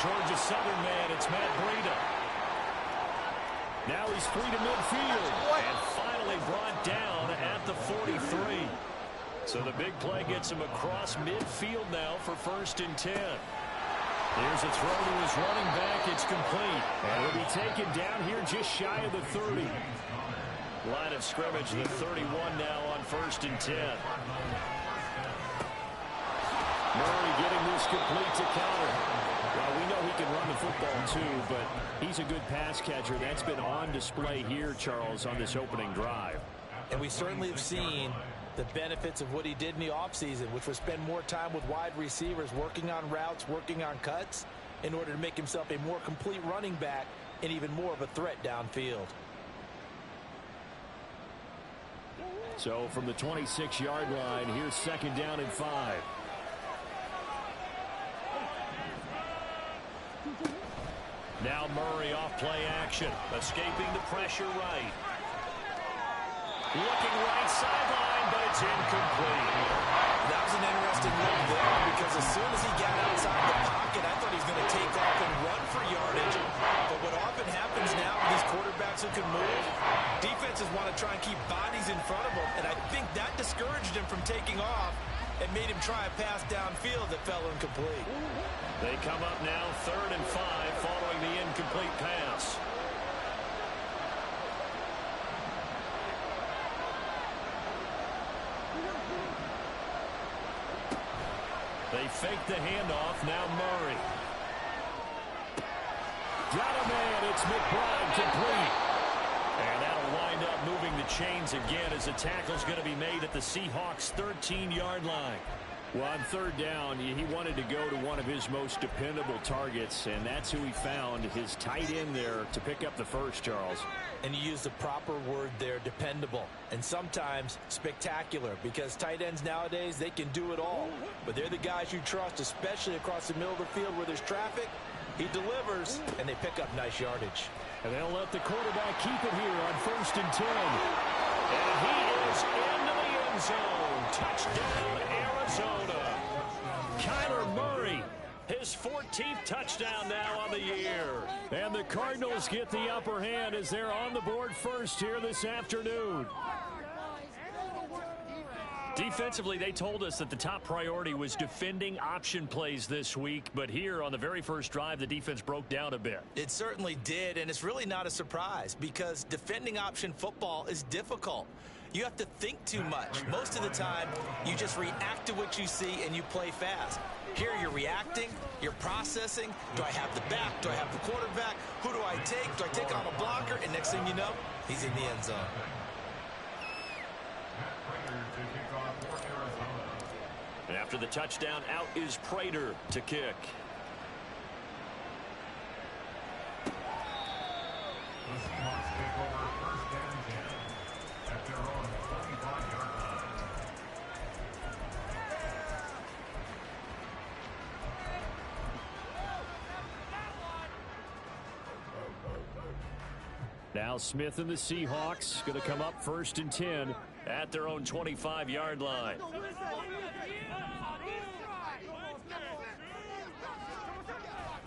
Georgia Southern man, it's Matt Breida. Now he's free to midfield. And finally brought down at the 43. So the big play gets him across midfield now for 1st and 10. Here's a throw to his running back. It's complete. And he'll be taken down here just shy of the 30. Line of scrimmage, the 31 now on 1st and 10. Murray getting this complete to counter. Well, we know he can run the football too, but he's a good pass catcher. That's been on display here, Charles, on this opening drive. And we certainly have seen the benefits of what he did in the offseason, which was spend more time with wide receivers, working on routes, working on cuts, in order to make himself a more complete running back and even more of a threat downfield. So from the 26-yard line, here's 2nd down and 5. Now Murray off play action, escaping the pressure right. Looking right sideline, but it's incomplete. That was an interesting look there, because as soon as he got outside the pocket, I thought he was going to take off and run for yardage. But what often happens now with these quarterbacks who can move, defenses want to try and keep bodies in front of them, and I think that discouraged him from taking off and made him try a pass downfield that fell incomplete. They come up now 3rd and 5 following the incomplete pass. They fake the handoff. Now Murray. Got a man. It's McBride complete. And that'll wind up moving the chains again as the tackle's going to be made at the Seahawks' 13-yard line. Well, on 3rd down, he wanted to go to one of his most dependable targets, and that's who he found, his tight end there, to pick up the first, Charles. And you used the proper word there, dependable, and sometimes spectacular, because tight ends nowadays, they can do it all. But they're the guys you trust, especially across the middle of the field where there's traffic. He delivers, and they pick up nice yardage. And they'll let the quarterback keep it here on 1st and 10. And he is into the end zone. Touchdown, Arizona. Kyler Murray, his 14th touchdown now on the year. And the Cardinals get the upper hand as they're on the board first here this afternoon. Defensively, they told us that the top priority was defending option plays this week, but here on the very first drive, the defense broke down a bit. It certainly did, and it's really not a surprise, because defending option football is difficult. You have to think too much. Most of the time, you just react to what you see and you play fast. Here you're reacting, you're processing. Do I have the back? Do I have the quarterback? Who do I take? Do I take on a blocker? And next thing you know, he's in the end zone. And after the touchdown, out is Prater to kick. Now Smith and the Seahawks going to come up 1st and 10 at their own 25-yard line.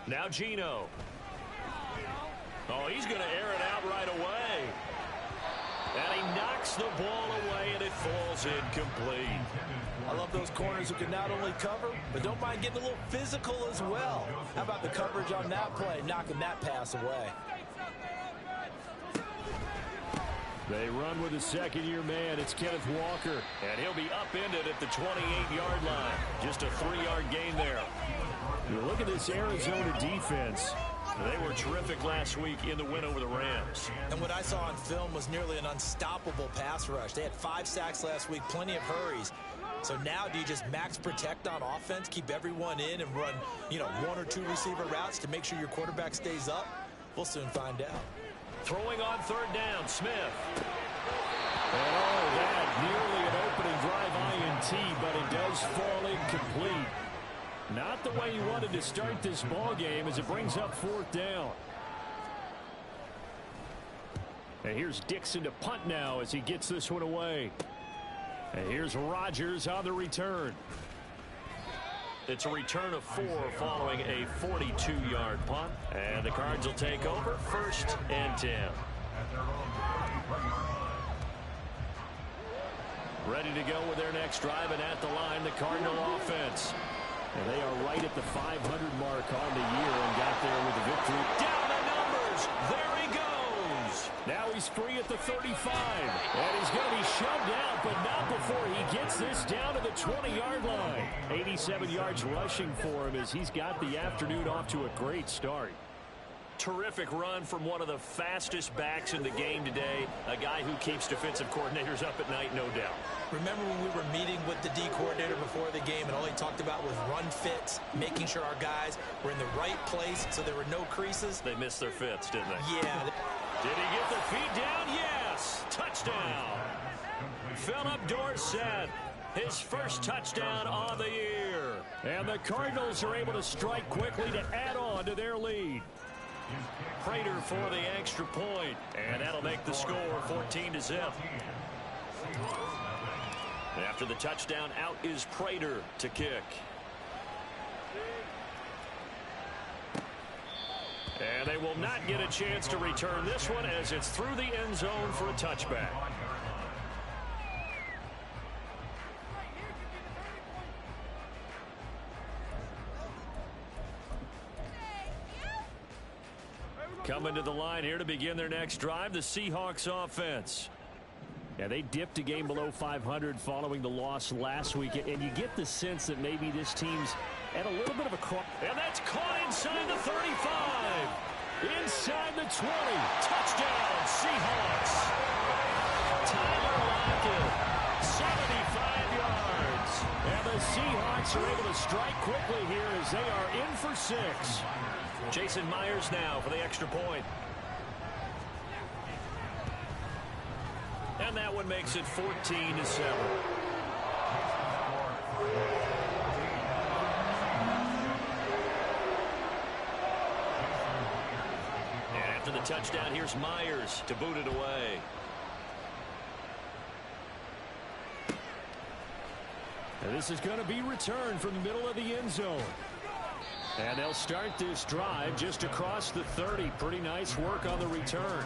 Now Geno. Oh, he's going to air it out right away. And he knocks the ball away, and it falls incomplete. I love those corners who can not only cover, but don't mind getting a little physical as well. How about the coverage on that play, knocking that pass away? They run with a second-year man. It's Kenneth Walker, and he'll be upended at the 28-yard line. Just a 3-yard gain there. You look at this Arizona defense. They were terrific last week in the win over the Rams. And what I saw on film was nearly an unstoppable pass rush. They had 5 sacks last week, plenty of hurries. So now do you just max protect on offense, keep everyone in and run, 1 or 2 receiver routes to make sure your quarterback stays up? We'll soon find out. Throwing on 3rd down, Smith. And that nearly an opening drive INT, but it does fall incomplete. Not the way you wanted to start this ball game as it brings up 4th down. And here's Dixon to punt now as he gets this one away. And here's Rodgers on the return. It's a return of 4 following a 42-yard punt. And the Cards will take over 1st and 10. Ready to go with their next drive, and at the line, the Cardinal offense. And they are right at the 500 mark on the year and got there with the victory. Down the numbers. There he goes. Now he's free at the 35. And he's going to be shoved out, but not before he gets this down to the 20-yard line. 87 yards rushing for him as he's got the afternoon off to a great start. Terrific run from one of the fastest backs in the game today. A guy who keeps defensive coordinators up at night, no doubt. Remember when we were meeting with the D coordinator before the game, and all he talked about was run fits, making sure our guys were in the right place so there were no creases? They missed their fits, didn't they? Yeah. Did he get the feet down? Yes. Touchdown. Philip Dorsett. His first touchdown on the year. And the Cardinals are able to strike quickly to add on to their lead. Prater for the extra point, and that'll make the score 14-0. After the touchdown, out is Prater to kick. And they will not get a chance to return this one as it's through the end zone for a touchback. Coming to the line here to begin their next drive, the Seahawks offense. Yeah, they dipped a game below 500 following the loss last week, and you get the sense that maybe this team's at a little bit of a cross. And that's caught inside the 35. Inside the 20. Touchdown, Seahawks. Tyler Lockett, 75 yards. And the Seahawks are able to strike quickly here as they are in for 6. Jason Myers now for the extra point. And that one makes it 14-7. And after the touchdown, here's Myers to boot it away. And this is going to be returned from the middle of the end zone. And they'll start this drive just across the 30. Pretty nice work on the return.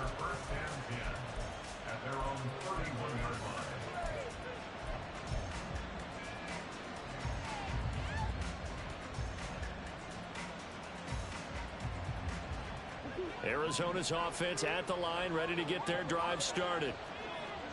Arizona's offense at the line, ready to get their drive started.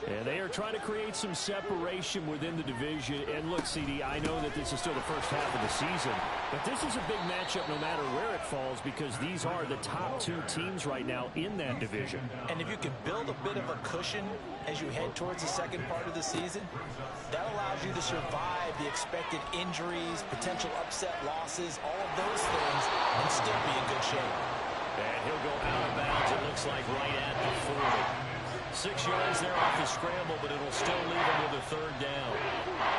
And they are trying to create some separation within the division. And look, CD, I know that this is still the first half of the season, but this is a big matchup no matter where it falls because these are the top 2 teams right now in that division. And if you can build a bit of a cushion as you head towards the second part of the season, that allows you to survive the expected injuries, potential upset losses, all of those things, and still be in good shape. And he'll go out of bounds, it looks like, right at the 40. 6 yards there off the scramble, but it'll still leave them with a 3rd down.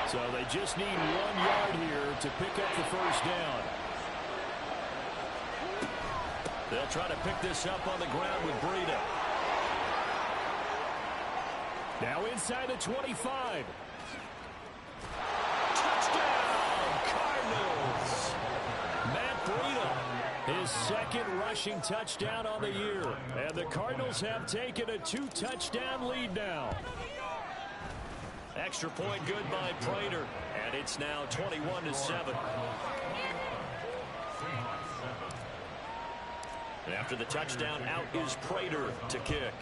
So they just need 1 yard here to pick up the first down. They'll try to pick this up on the ground with Breida. Now inside the 25. Touchdown, Cardinals. Matt Breida. His second rushing touchdown on the year. And the Cardinals have taken a 2-touchdown lead now. Extra point good by Prater. And it's now 21-7. And after the touchdown, out is Prater to kick.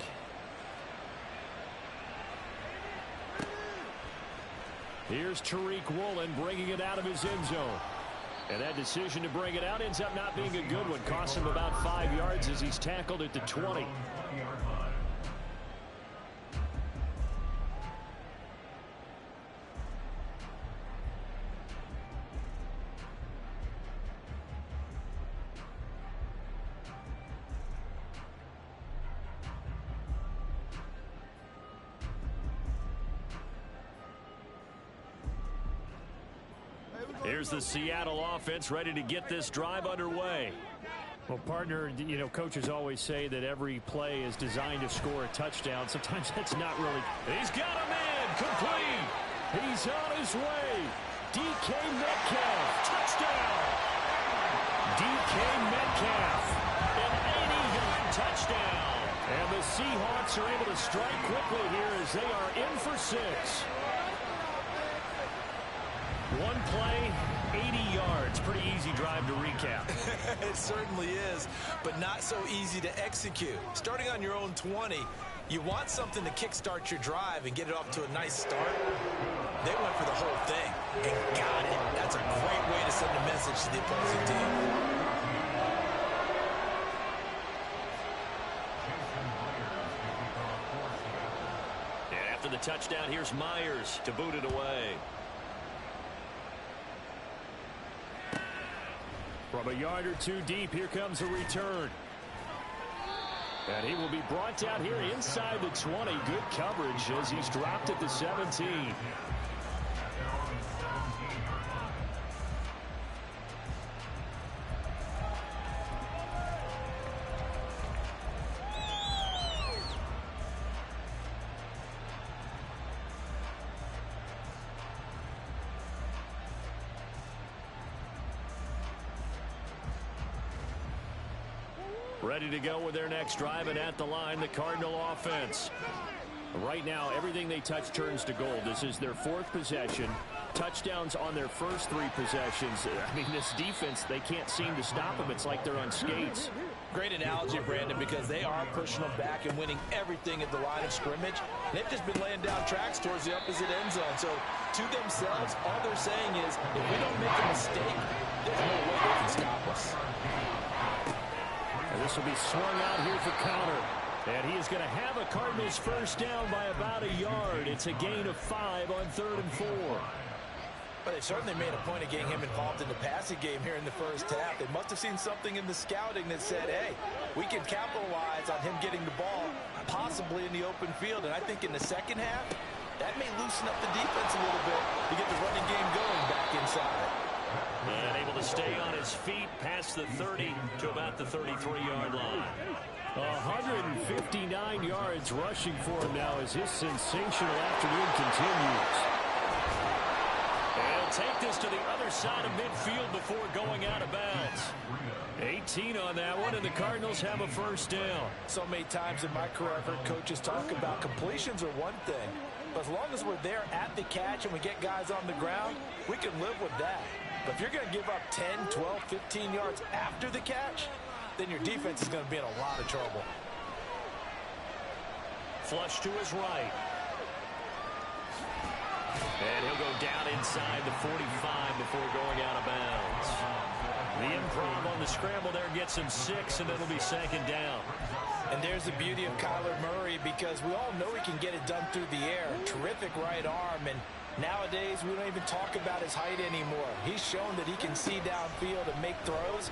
Here's Tariq Woolen bringing it out of his end zone. And that decision to bring it out ends up not being a good one. Costs him about 5 yards as he's tackled at the 20. Here's the Seattle offense ready to get this drive underway. Well, partner, you know, coaches always say that every play is designed to score a touchdown. Sometimes that's not really. He's got him in, complete. He's on his way. DK Metcalf. Touchdown. DK Metcalf. An 80-yard touchdown. And the Seahawks are able to strike quickly here as they are in for 6. One play, 80 yards. Pretty easy drive to recap. It certainly is, but not so easy to execute. Starting on your own 20, you want something to kickstart your drive and get it off to a nice start. They went for the whole thing and got it. That's a great way to send a message to the opposing team. And after the touchdown, here's Myers to boot it away. From a yard or two deep, here comes a return. And he will be brought down here inside the 20. Good coverage as he's dropped at the 17. Ready to go with their next drive, and at the line, the Cardinal offense. Right now, everything they touch turns to gold. This is their 4th possession. Touchdowns on their first 3 possessions. I mean, this defense, they can't seem to stop them. It's like they're on skates. Great analogy, Brandon, because they are pushing them back and winning everything at the line of scrimmage. They've just been laying down tracks towards the opposite end zone. So, to themselves, all they're saying is, if we don't make a mistake, there's no way they can stop us. And this will be swung out here for Connor. And he is going to have a Cardinals first down by about a yard. It's a gain of 5 on 3rd and 4. But they certainly made a point of getting him involved in the passing game here in the first half. They must have seen something in the scouting that said, hey, we can capitalize on him getting the ball, possibly in the open field. And I think in the second half, that may loosen up the defense a little bit to get the running game going back inside. And able to stay on his feet past the 30 to about the 33-yard line. 159 yards rushing for him now as his sensational afternoon continues. And he'll take this to the other side of midfield before going out of bounds. 18 on that one, and the Cardinals have a first down. So many times in my career, I've heard coaches talk about completions are one thing. But as long as we're there at the catch and we get guys on the ground, we can live with that. But if you're going to give up 10, 12, 15 yards after the catch, then your defense is going to be in a lot of trouble. Flush to his right. And he'll go down inside the 45 before going out of bounds. The improv on the scramble there gets him 6, and it'll be 2nd down. And there's the beauty of Kyler Murray, because we all know he can get it done through the air. Terrific right arm, and nowadays we don't even talk about his height anymore. He's shown that he can see downfield and make throws,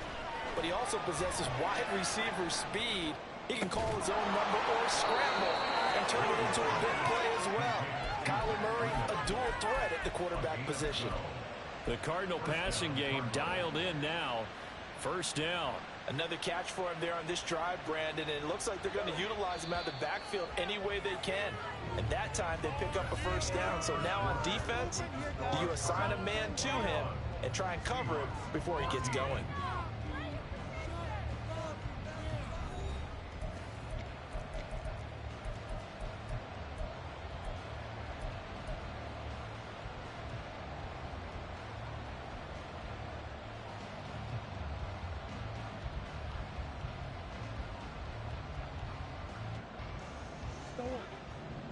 but he also possesses wide receiver speed. He can call his own number or scramble and turn it into a big play as well. Kyler Murray, a dual threat at the quarterback position. The Cardinal passing game dialed in now. First down. Another catch for him there on this drive, Brandon, and it looks like they're going to utilize him out of the backfield any way they can. And that time, they pick up a first down. So now on defense, do you assign a man to him and try and cover him before he gets going?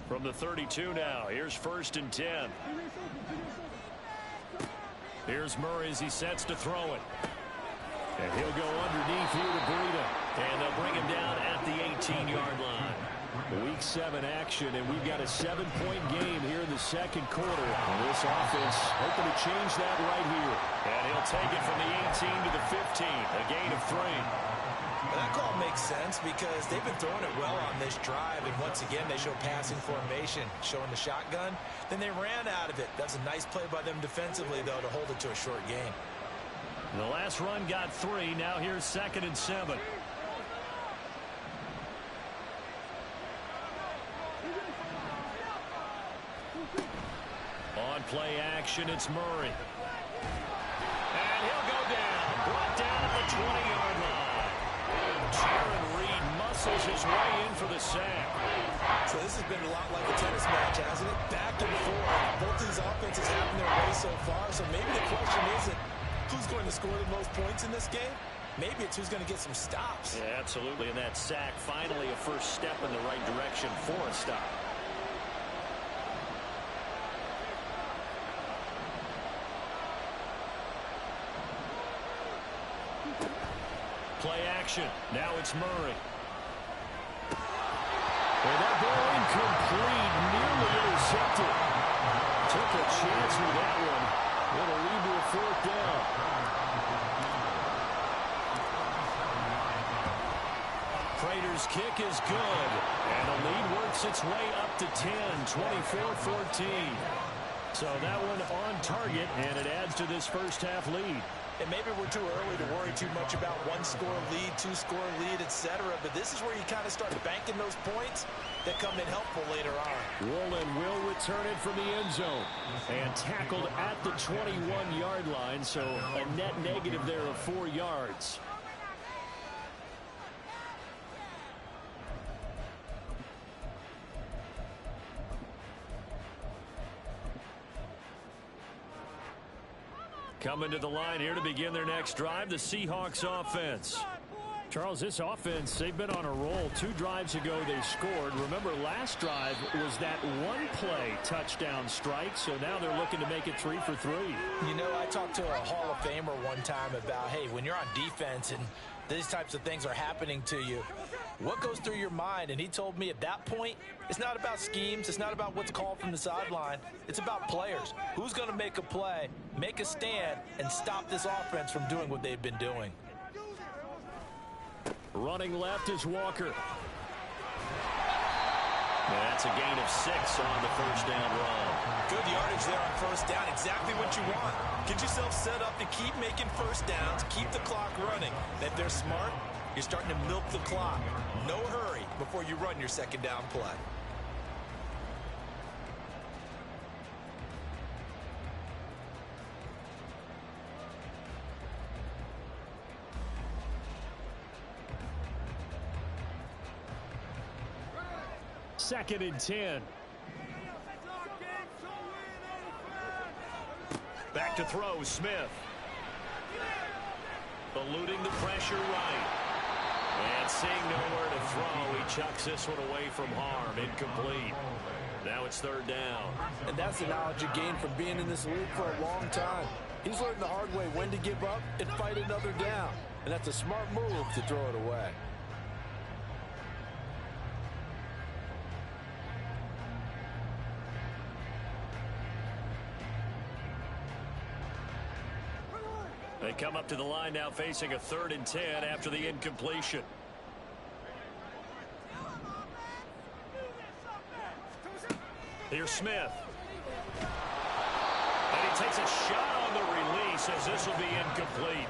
From the 32 now, here's 1st and 10. Here's Murray as he sets to throw it. And he'll go underneath here to Breida. And they'll bring him down at the 18-yard line. Week 7 action, and we've got a 7-point game here in the second quarter. And this offense hoping to change that right here. And he'll take it from the 18 to the 15, a gain of 3. Well, that call makes sense because they've been throwing it well on this drive, and once again they show passing formation, showing the shotgun. Then they ran out of it. That's a nice play by them defensively, though, to hold it to a short game. The last run got 3. Now here's 2nd and 7. On play action, it's Murray. Brought down at the 20-yard line. Jaron Reed muscles his way in for the sack. So this has been a lot like a tennis match, hasn't it? Back and forth. Both these offenses having their way so far. So maybe the question isn't who's going to score the most points in this game. Maybe it's who's going to get some stops. Yeah, absolutely. And that sack, finally a first step in the right direction for a stop. Play action. Now it's Murray. And that ball incomplete, nearly intercepted. Took a chance with that one. It'll lead to a fourth down. Prater's kick is good. And the lead works its way up to 10, 24-14. So that one on target, and it adds to this first half lead. And maybe we're too early to worry too much about one-score lead, two-score lead, etc. But this is where you kind of start banking those points that come in helpful later on. Woolen will return it from the end zone. And tackled at the 21-yard line, so a net negative there of 4 yards. Coming to the line here to begin their next drive, the Seahawks offense. Charles, this offense, they've been on a roll. 2 drives ago they scored. Remember, last drive was that one-play touchdown strike, so now they're looking to make it 3 for 3. You know, I talked to a Hall of Famer one time about, hey, when you're on defense and these types of things are happening to you, what goes through your mind? And he told me at that point, it's not about schemes. It's not about what's called from the sideline. It's about players. Who's going to make a play, make a stand, and stop this offense from doing what they've been doing. Running left is Walker. That's a gain of 6 on the first down run. Good yardage there on first down. Exactly what you want. Get yourself set up to keep making first downs, keep the clock running. And if they're smart, you're starting to milk the clock. No hurry before you run your second down play. Second and 10. Back to throw, Smith. Eluding the pressure right. And seeing nowhere to throw, he chucks this one away from harm. Incomplete. Now it's third down. And that's the knowledge you gain from being in this league for a long time. He's learned the hard way when to give up and fight another down. And that's a smart move to throw it away. They come up to the line now facing a 3rd and 10 after the incompletion. Here's Smith. And he takes a shot on the release as this will be incomplete.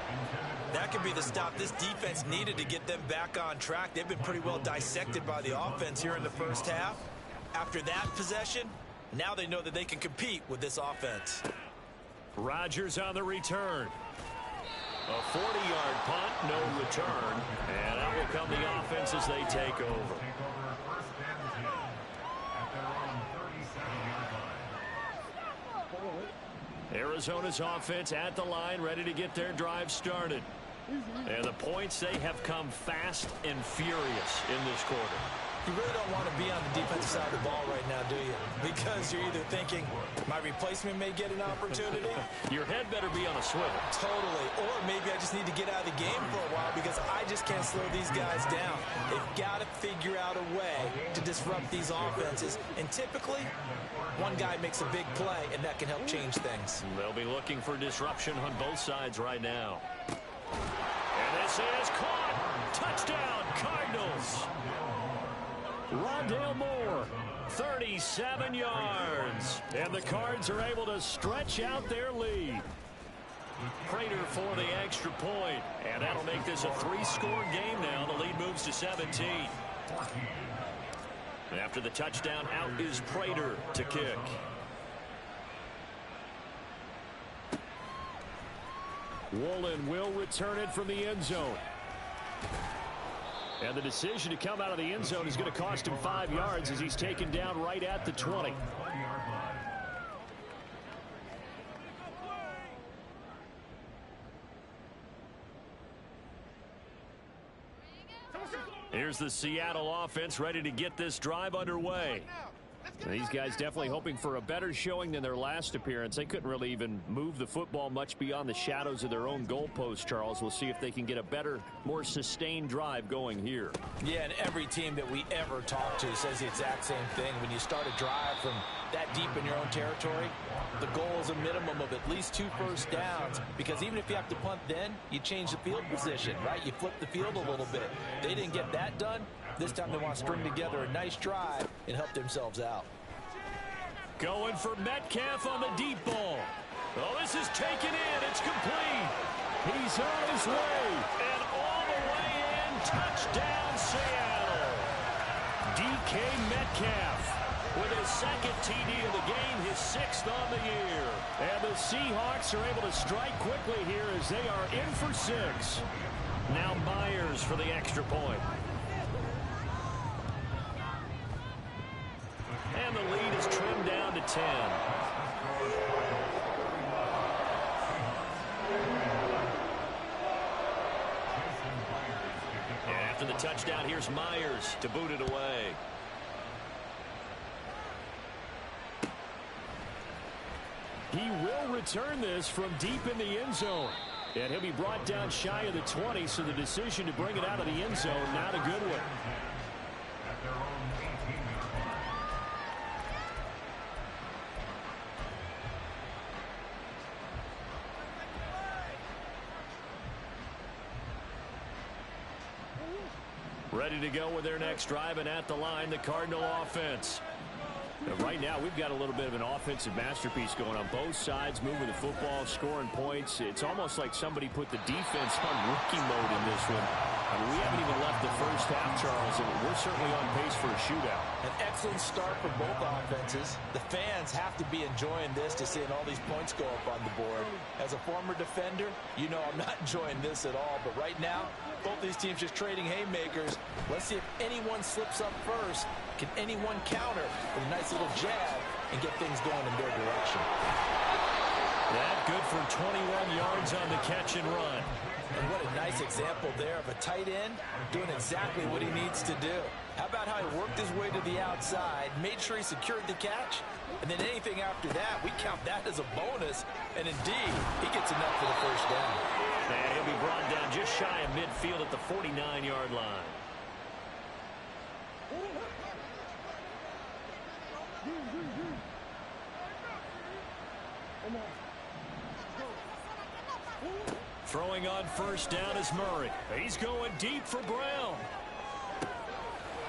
That could be the stop this defense needed to get them back on track. They've been pretty well dissected by the offense here in the first half. After that possession, now they know that they can compete with this offense. Rodgers on the return. A 40-yard punt, no return. And out will come the offense as they take over. Arizona's offense at the line, ready to get their drive started. And the points, they have come fast and furious in this quarter. You really don't want to be on the defensive side of the ball right now, do you? Because you're either thinking, my replacement may get an opportunity. Your head better be on a swivel. Totally. Or maybe I just need to get out of the game for a while because I just can't slow these guys down. They've got to figure out a way to disrupt these offenses. And typically, one guy makes a big play, and that can help change things. They'll be looking for disruption on both sides right now. And this is caught. Touchdown, Cardinals. Rondale Moore, 37 yards. And the Cards are able to stretch out their lead. Prater for the extra point. And that'll make this a 3-score game now. The lead moves to 17. After the touchdown, out is Prater to kick. Woolen will return it from the end zone. And the decision to come out of the end zone is going to cost him 5 yards as he's taken down right at the 20. Here's the Seattle offense ready to get this drive underway. These guys definitely hoping for a better showing than their last appearance. They couldn't really even move the football much beyond the shadows of their own goalpost, Charles. We'll see if they can get a better, more sustained drive going here. Yeah, and every team that we ever talk to says the exact same thing. When you start a drive from that deep in your own territory, the goal is a minimum of at least 2 first downs, because even if you have to punt then, you change the field position, right? You flip the field a little bit. They didn't get that done. This time they want to string together a nice drive and help themselves out. Going for Metcalf on the deep ball. Oh, this is taken in. It's complete. He's on his way. And all the way in. Touchdown, Seattle. DK Metcalf with his second TD of the game, his 6th on the year. And the Seahawks are able to strike quickly here as they are in for 6. Now Myers for the extra point. And the lead is trimmed down to 10. And after the touchdown, here's Myers to boot it away. He will return this from deep in the end zone. And he'll be brought down shy of the 20, so the decision to bring it out of the end zone, not a good one. Ready to go with their next drive, and at the line, the Cardinal offense. Now, right now, we've got a little bit of an offensive masterpiece going on both sides, moving the football, scoring points. It's almost like somebody put the defense on rookie mode in this one. I mean, we haven't even left the first half, Charles, and we're certainly on pace for a shootout. An excellent start for both offenses. The fans have to be enjoying this to seeing all these points go up on the board. As a former defender, you know I'm not enjoying this at all. But right now, both these teams just trading haymakers. Let's see if anyone slips up first. Can anyone counter with a nice little jab and get things going in their direction? That good for 21 yards on the catch and run. And what a nice example there of a tight end doing exactly what he needs to do. How about how he worked his way to the outside, made sure he secured the catch, and then anything after that, we count that as a bonus. And indeed, he gets enough for the first down. And he'll be brought down just shy of midfield at the 49-yard line. Throwing on first down is Murray. He's going deep for Brown.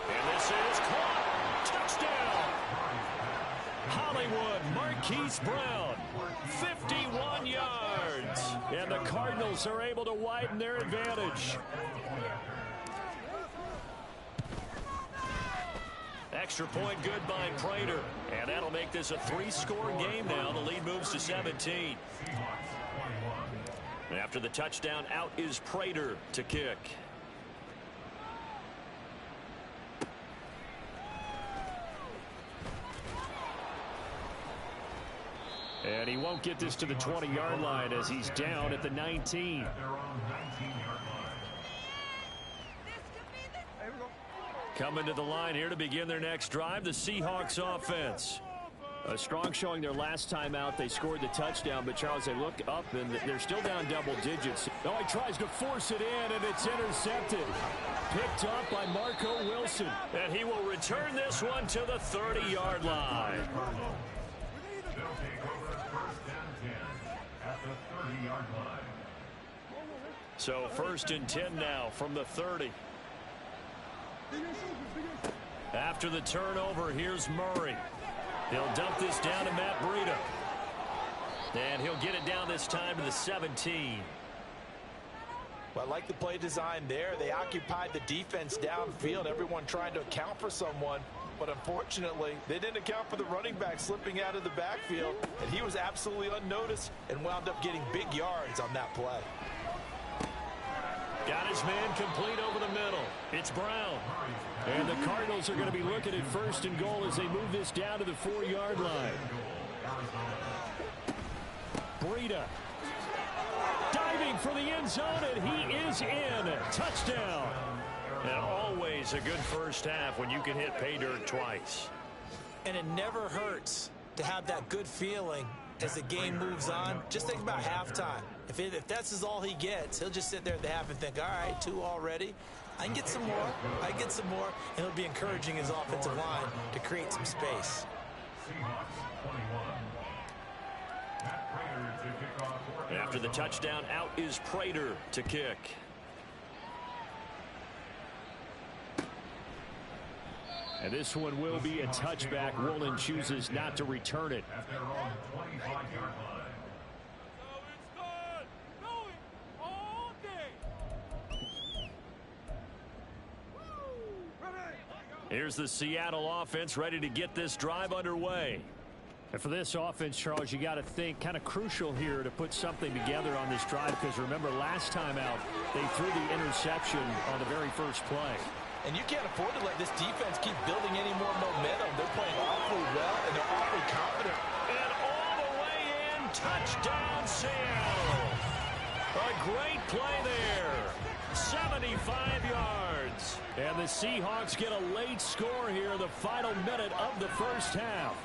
And this is caught. Touchdown. Hollywood Marquise Brown. 51 yards. And the Cardinals are able to widen their advantage. Extra point good by Prater. And that'll make this a 3-score game now. The lead moves to 17. After the touchdown, out is Prater to kick. And he won't get this to the 20-yard line as he's down at the 19. Coming to the line here to begin their next drive, the Seahawks offense. A strong showing their last time out. They scored the touchdown, but Charles, they look up and they're still down double digits. Oh, he tries to force it in, and it's intercepted. Picked up by Marco Wilson. And he will return this one to the 30-yard line. So 1st and 10 now from the 30. After the turnover, here's Murray. He'll dump this down to Matt Breida. And he'll get it down this time to the 17. Well, I like the play design there. They occupied the defense downfield, everyone trying to account for someone. But unfortunately, they didn't account for the running back slipping out of the backfield, and he was absolutely unnoticed and wound up getting big yards on that play. Got his man complete over the middle. It's Brown. And the Cardinals are going to be looking at 1st and goal as they move this down to the 4-yard line. Breida diving for the end zone, and he is in. Touchdown. And always a good first half when you can hit pay dirt twice. And it never hurts to have that good feeling as the game moves on. Just think about halftime. If that's all he gets, he'll just sit there at the half and think, all right, 2 already. I can get some more. I can get some more. And he'll be encouraging his offensive line to create some space. After the touchdown, out is Prater to kick. And this one will be a touchback. Woolen chooses not to return it. Here's the Seattle offense ready to get this drive underway. And for this offense, Charles, you got to think kind of crucial here to put something together on this drive, because remember last time out they threw the interception on the very first play. And you can't afford to let this defense keep building any more momentum. They're playing awfully well, and they're awfully confident. And all the way in, touchdown Seattle. A great play there. 75 yards. And the Seahawks get a late score here in the final minute of the first half.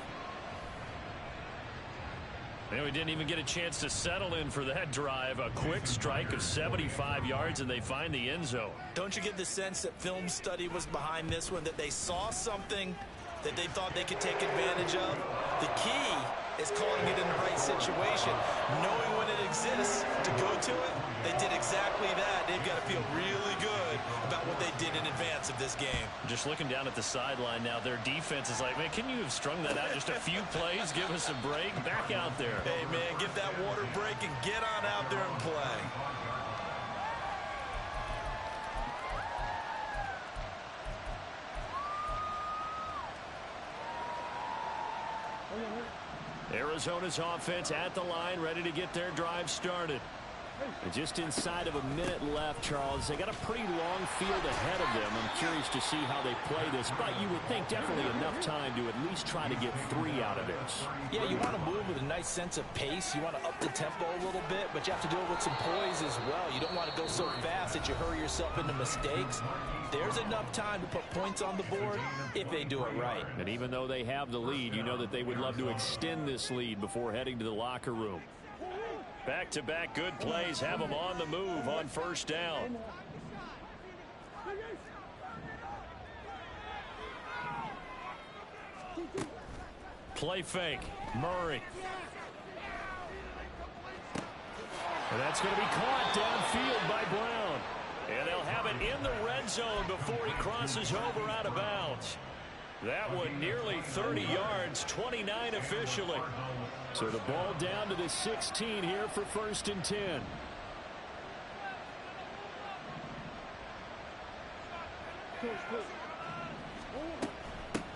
And we didn't even get a chance to settle in for that drive. A quick strike of 75 yards, and they find the end zone. Don't you get the sense that film study was behind this one, that they saw something that they thought they could take advantage of? The key is calling it in the right situation, knowing when it exists to go to it. They did exactly that. They've got to feel really good about what they did in advance of this game. Just looking down at the sideline now, their defense is like, man, can you have strung that out just a few plays? Give us a break. Back out there. Hey, man, give that water break and get on out there and play. Arizona's offense at the line, ready to get their drive started. And just inside of a minute left, Charles. They got a pretty long field ahead of them. I'm curious to see how they play this, but you would think definitely enough time to at least try to get 3 out of this. Yeah, you want to move with a nice sense of pace. You want to up the tempo a little bit, but you have to do it with some poise as well. You don't want to go so fast that you hurry yourself into mistakes. There's enough time to put points on the board if they do it right. And even though they have the lead, you know that they would love to extend this lead before heading to the locker room. Back-to-back good plays have them on the move on first down. Play fake. Murray. And that's going to be caught downfield by Brown. And they'll have it in the red zone before he crosses over out of bounds. That one nearly 30 yards, 29 officially. So the ball down to the 16 here for 1st and 10.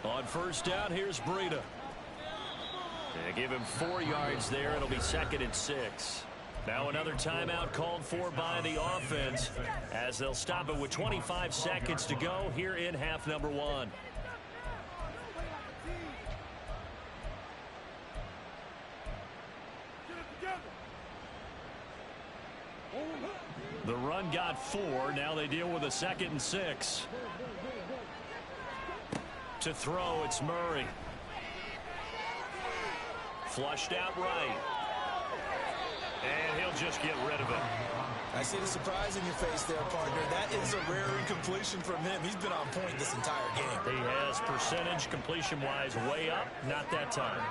On first down, here's Breida. They give him 4 yards there. It'll be 2nd and 6. Now another timeout called for by the offense as they'll stop it with 25 seconds to go here in half number 1. The run got 4. Now they deal with a 2nd and 6. To throw, it's Murray. Flushed out right. And he'll just get rid of it. I see the surprise in your face there, partner. That is a rare incompletion from him. He's been on point this entire game. He has percentage completion-wise way up. Not that time.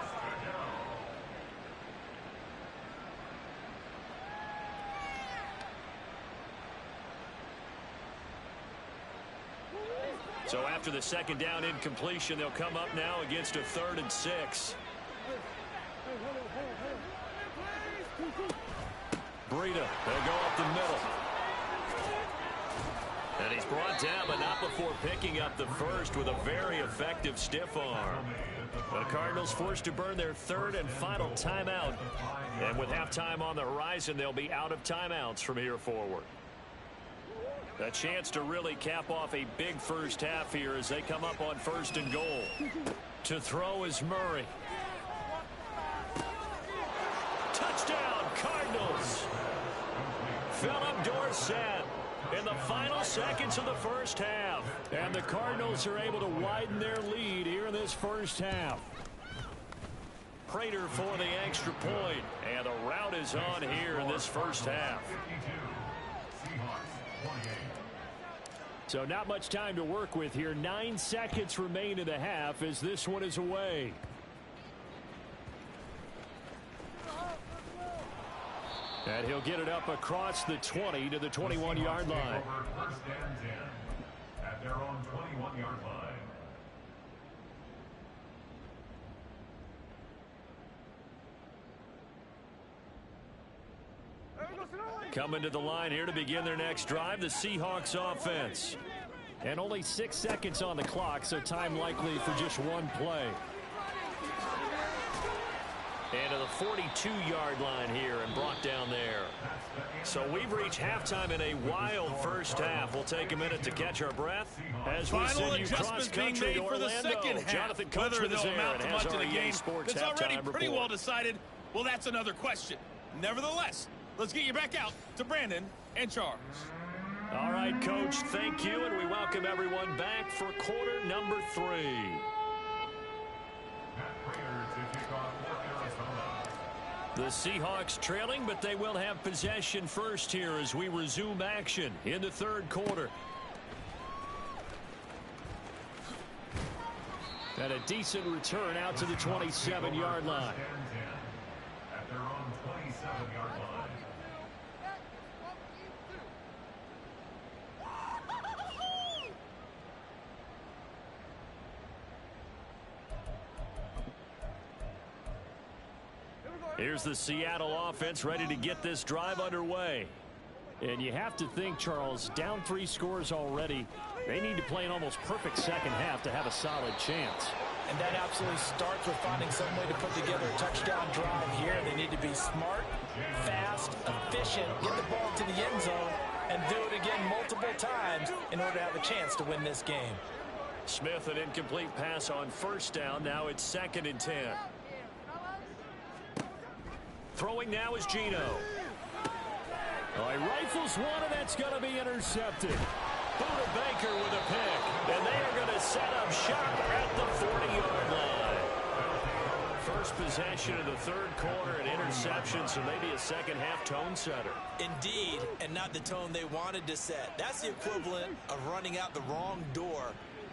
So after the 2nd down incompletion, they'll come up now against a 3rd and 6. Breida, they'll go up the middle. And he's brought down, but not before picking up the first with a very effective stiff arm. The Cardinals forced to burn their third and final timeout. And with halftime on the horizon, they'll be out of timeouts from here forward. A chance to really cap off a big first half here as they come up on 1st and goal. To throw is Murray. Touchdown, Cardinals. Philip Dorsett in the final seconds of the first half. And the Cardinals are able to widen their lead here in this first half. Prater for the extra point. And the route is on here in this first half. So not much time to work with here. 9 seconds remain in the half as this one is away. And he'll get it up across the 20 to the 21-yard line. First and 10 at their own 21-yard line. Coming to the line here to begin their next drive, the Seahawks offense. And only 6 seconds on the clock, so time likely for just one play. And to the 42-yard line here and brought down there. So we've reached halftime in a wild first half. We'll take a minute to catch our breath as we send you cross-country to Orlando. Jonathan Coachman is there and has our EA Sports It's already halftime pretty report. well decided. Well, that's another question. Nevertheless, let's get you back out to Brandon and Charles. All right, Coach, thank you, and we welcome everyone back for quarter number 3. The Seahawks trailing, but they will have possession first here as we resume action in the third quarter. And a decent return out to the 27-yard line. At their own 27-yard line. Here's the Seattle offense ready to get this drive underway. And you have to think, Charles, down 3 scores already. They need to play an almost perfect second half to have a solid chance. And that absolutely starts with finding some way to put together a touchdown drive here. They need to be smart, fast, efficient, get the ball to the end zone, and do it again multiple times in order to have a chance to win this game. Smith, an incomplete pass on first down. Now it's 2nd and 10. Throwing now is Gino. Oh, he rifles one, and that's going to be intercepted. Buda Baker with a pick, and they are going to set up shop at the 40-yard line. First possession of the third quarter, an interception, so maybe a second-half tone setter. Indeed, and not the tone they wanted to set. That's the equivalent of running out the wrong door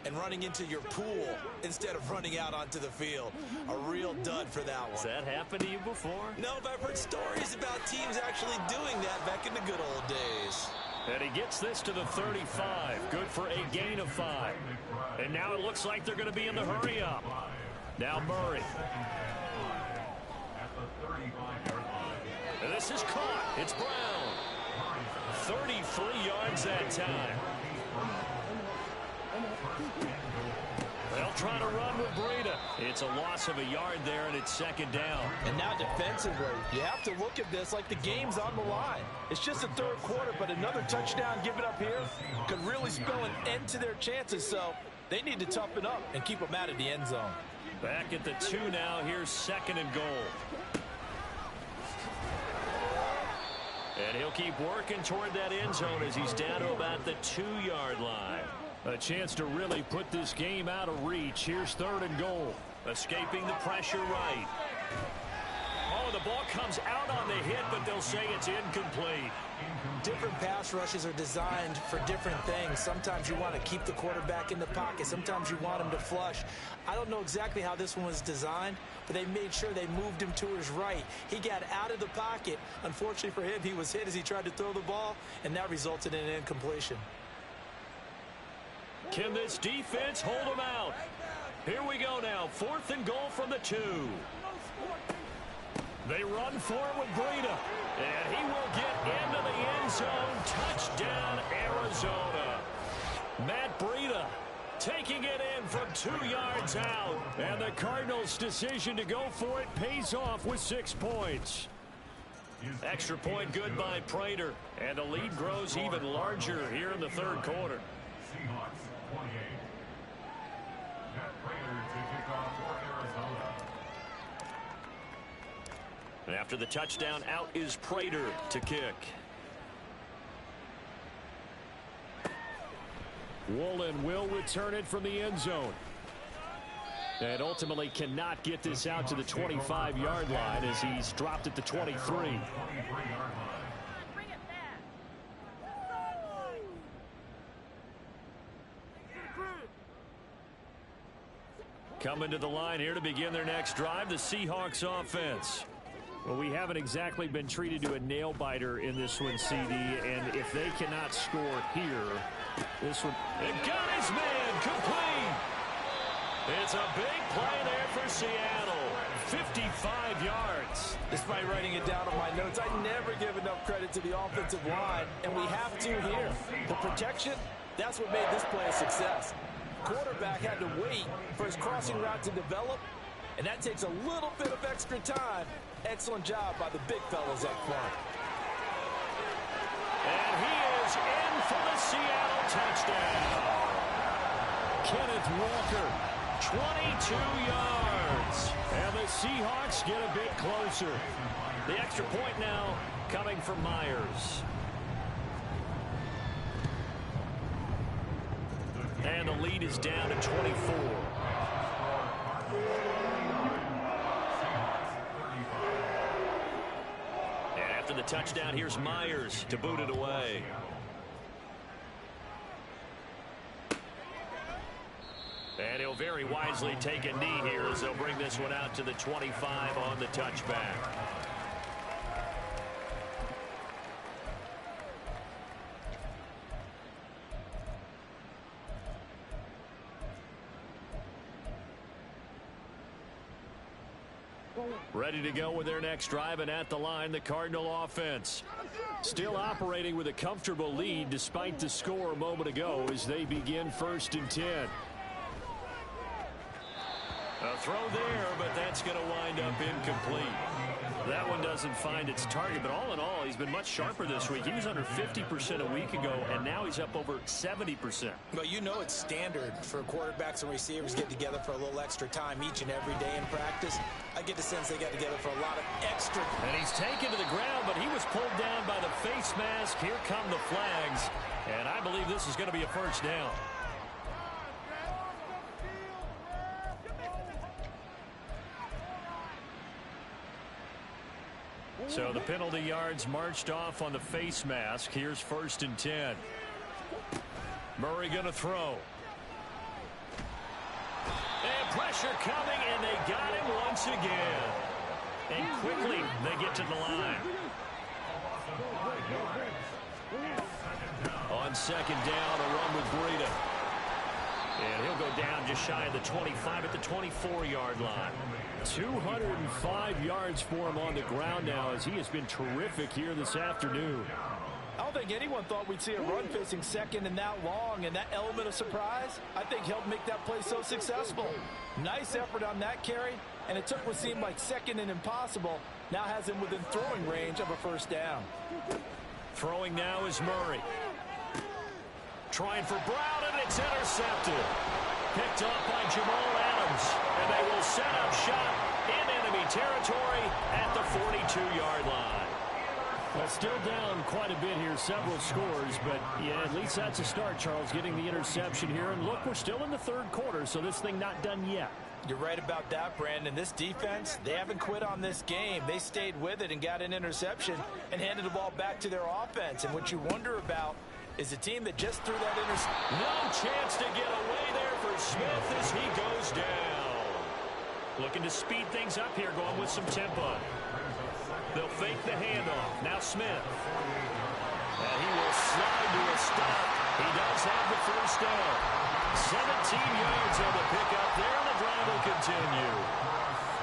and running into your pool instead of running out onto the field. A real dud for that one. Has that happened to you before? No, but I've heard stories about teams actually doing that back in the good old days. And he gets this to the 35. Good for a gain of 5. And now it looks like they're going to be in the hurry-up. Now Murray. And this is caught. It's Brown. 33 yards that time. They'll try to run with Breida. It's a loss of a yard there, and it's 2nd down. And now defensively, you have to look at this like the game's on the line. It's just the third quarter, but another touchdown given up here could really spell an end to their chances. So they need to toughen up and keep them out of the end zone. Back at the 2 now. Here's 2nd and goal. And he'll keep working toward that end zone as he's down to about the 2-yard line. A chance to really put this game out of reach. Here's 3rd and goal. Escaping the pressure right. Oh, the ball comes out on the hit, but they'll say it's incomplete. Different pass rushes are designed for different things. Sometimes you want to keep the quarterback in the pocket. Sometimes you want him to flush. I don't know exactly how this one was designed, but they made sure they moved him to his right. He got out of the pocket. Unfortunately for him, he was hit as he tried to throw the ball, and that resulted in an incompletion. Can this defense hold them out? Here we go now. 4th and goal from the 2. They run for it with Breida. And he will get into the end zone. Touchdown, Arizona. Matt Breida taking it in from 2 yards out. And the Cardinals' decision to go for it pays off with 6 points. Extra point good by Prater. And the lead grows even larger here in the third quarter. Seahawks 28. Matt Prater to kick off for Arizona. And after the touchdown, out is Prater to kick. Woolen will return it from the end zone. And ultimately cannot get this out to the 25-yard line as he's dropped at the 23. Coming to the line here to begin their next drive, the Seahawks offense. Well, we haven't exactly been treated to a nail-biter in this one, CD, and if they cannot score here, this one... And got his man complete! It's a big play there for Seattle. 55 yards. Despite writing it down on my notes, I never give enough credit to the offensive line, and we have to here. The protection, that's what made this play a success. Quarterback had to wait for his crossing route to develop, and that takes a little bit of extra time. Excellent job by the big fellas up front. And he is in for the Seattle touchdown. Kenneth Walker, 22 yards. And the Seahawks get a bit closer. The extra point now coming from Myers. And the lead is down to 24. And after the touchdown, here's Myers to boot it away. And he'll very wisely take a knee here as they'll bring this one out to the 25 on the touchback. Ready to go with their next drive, and at the line, the Cardinal offense. Still operating with a comfortable lead despite the score a moment ago as they begin 1st and 10. A throw there, but that's going to wind up incomplete. That one doesn't find its target, but all in all, he's been much sharper this week. He was under 50% a week ago, and now he's up over 70%. Well, you know it's standard for quarterbacks and receivers get together for a little extra time each and every day in practice. I get the sense they got together for a lot of extra. And he's taken to the ground, but he was pulled down by the face mask. Here come the flags, and I believe this is going to be a first down. So the penalty yards marched off on the face mask. Here's 1st and 10. Murray going to throw. And pressure coming, and they got him once again. And quickly they get to the line. On 2nd down, a run with Breida. And he'll go down just shy of the 25 at the 24-yard line. 205 yards for him on the ground now as he has been terrific here this afternoon. I don't think anyone thought we'd see a run facing second and that long, and that element of surprise, I think, helped make that play so successful. Nice effort on that carry, and it took what seemed like second and impossible. Now has him within throwing range of a first down. Throwing now is Murray. Trying for Brown, and it's intercepted. Picked off by Jamal Adams, and they will set up shop in enemy territory at the 42-yard line. Well, still down quite a bit here, several scores, but yeah, at least that's a start, Charles, getting the interception here. And look, we're still in the third quarter, so this thing not done yet. You're right about that, Brandon. This defense, they haven't quit on this game. They stayed with it and got an interception and handed the ball back to their offense. And what you wonder about is a team that just threw that interception. No chance to get away there for Smith as he goes down. Looking to speed things up here, going with some tempo. They'll fake the handoff. Now Smith. And he will slide to a stop. He does have the first down. 17 yards on the pickup there, and the drive will continue.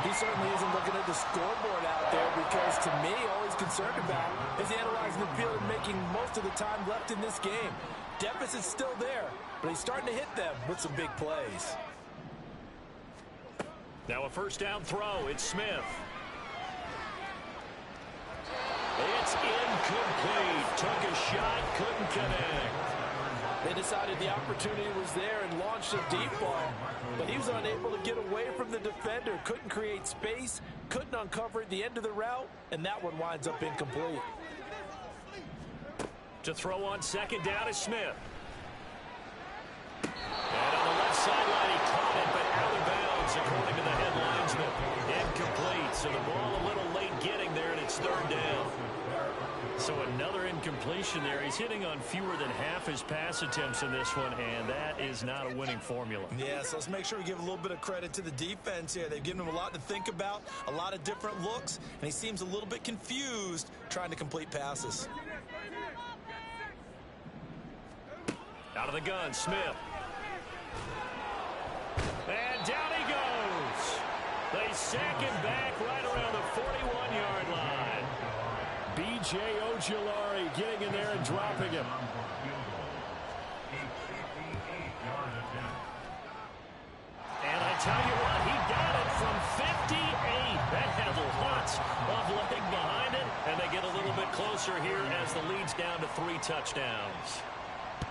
He certainly isn't looking at the scoreboard out there because, to me, all he's concerned about is analyzing the field and making most of the time left in this game. Deficit's still there, but he's starting to hit them with some big plays. Now a first down throw. It's Smith. It's incomplete. Took a shot, couldn't connect. They decided the opportunity was there and launched a deep ball, but he was unable to get away from the defender. Couldn't create space, couldn't uncover at the end of the route, and that one winds up incomplete. To throw on second down is Smith. And on the left sideline, he caught it, but out of bounds, according to the head linesman. Incomplete, so the ball a little late getting there, and it's third down. So another incompletion there. He's hitting on fewer than half his pass attempts in this one, and that is not a winning formula. Yeah, so let's make sure we give a little bit of credit to the defense here. They've given him a lot to think about, a lot of different looks, and he seems a little bit confused trying to complete passes. Out of the gun, Smith. And down he goes. They sack him back right around the 41-yard line. B.J. Ojulari getting in there and dropping him. And I tell you what, he got it from 58. That had lots of leg behind it, and they get a little bit closer here as the lead's down to 3 touchdowns.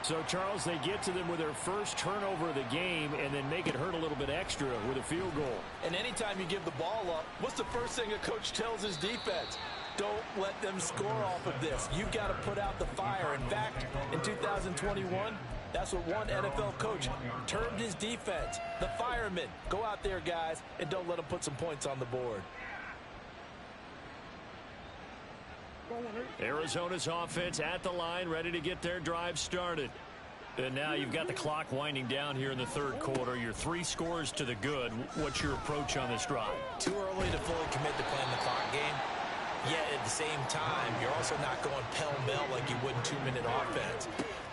So, Charles, they get to them with their first turnover of the game and then make it hurt a little bit extra with a field goal. And anytime you give the ball up, what's the first thing a coach tells his defense? Don't let them score off of this. You've got to put out the fire. In fact, in 2021, that's what one NFL coach termed his defense. The firemen. Go out there, guys, and don't let them put some points on the board. Arizona's offense at the line, ready to get their drive started. And now you've got the clock winding down here in the third quarter. Your 3 scores to the good. What's your approach on this drive? Too early to fully commit to playing the clock game. Yet at the same time, you're also not going pell-mell like you would in 2-minute offense.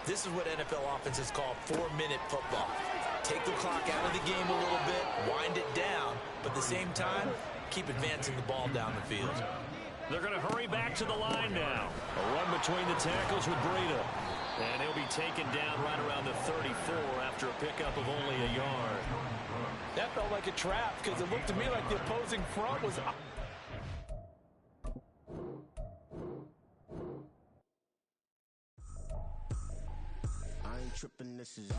This is what NFL offenses call 4-minute football. Take the clock out of the game a little bit, wind it down, but at the same time, keep advancing the ball down the field. They're going to hurry back to the line now. A run between the tackles with Breida. And he'll be taken down right around the 34 after a pickup of only a yard. That felt like a trap because it looked to me like the opposing front was... I ain't tripping, this is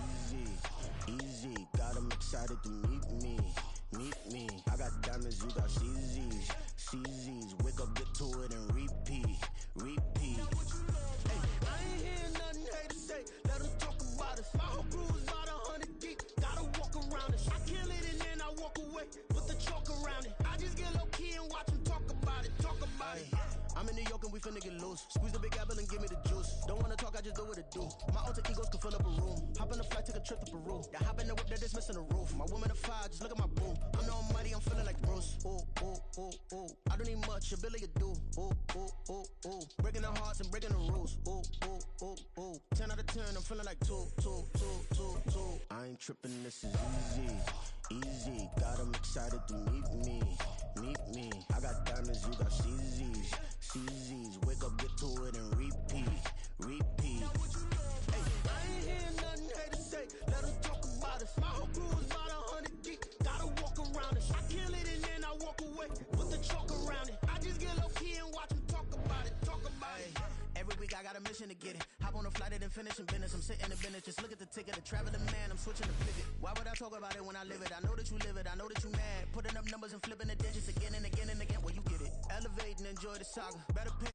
easy, got them excited to meet me, I got diamonds, you got CZs, wake up, get to it and repeat, hey, I ain't hearing nothing haters say, let them talk about us, my whole crew is about 100 deep, gotta walk around it, I kill it and then I walk away, put the chalk around it, I just get low key and watch them talk about it, I'm in New York and we finna get loose. Squeeze the big apple and give me the juice. Don't wanna talk, I just do what it do. My alter egos can fill up a room. Hop in a flight, take a trip to Peru. That hop in the whip that is missing the roof. My woman a fire, just look at my boo. I'm the almighty, I'm feeling like Bruce. Ooh, ooh, ooh, ooh. I don't need much, ability to do. Ooh, ooh, ooh, ooh. Breaking the hearts and breaking the rules. Ooh, ooh, ooh, ooh. 10 out of 10, I'm feeling like 2. I ain't tripping, this is easy, got them excited to meet me, I got diamonds, you got CZs, wake up, get to it and repeat, hey, I ain't hearing nothing haters say, let them talk about us, my whole crew is about 100 deep, gotta walk around it, I kill it and then I walk away, put the chalk around it, I just get low key and watch them talk about it. Every week I got a mission to get it. Hop on a flight and then finish in business. I'm sitting in business, just look at the ticket. A traveling man, I'm switching the pivot. Why would I talk about it when I live it? I know that you live it, I know that you mad. Putting up numbers and flipping the digits again and again and again. Well, you get it. Elevate and enjoy the saga. Better pick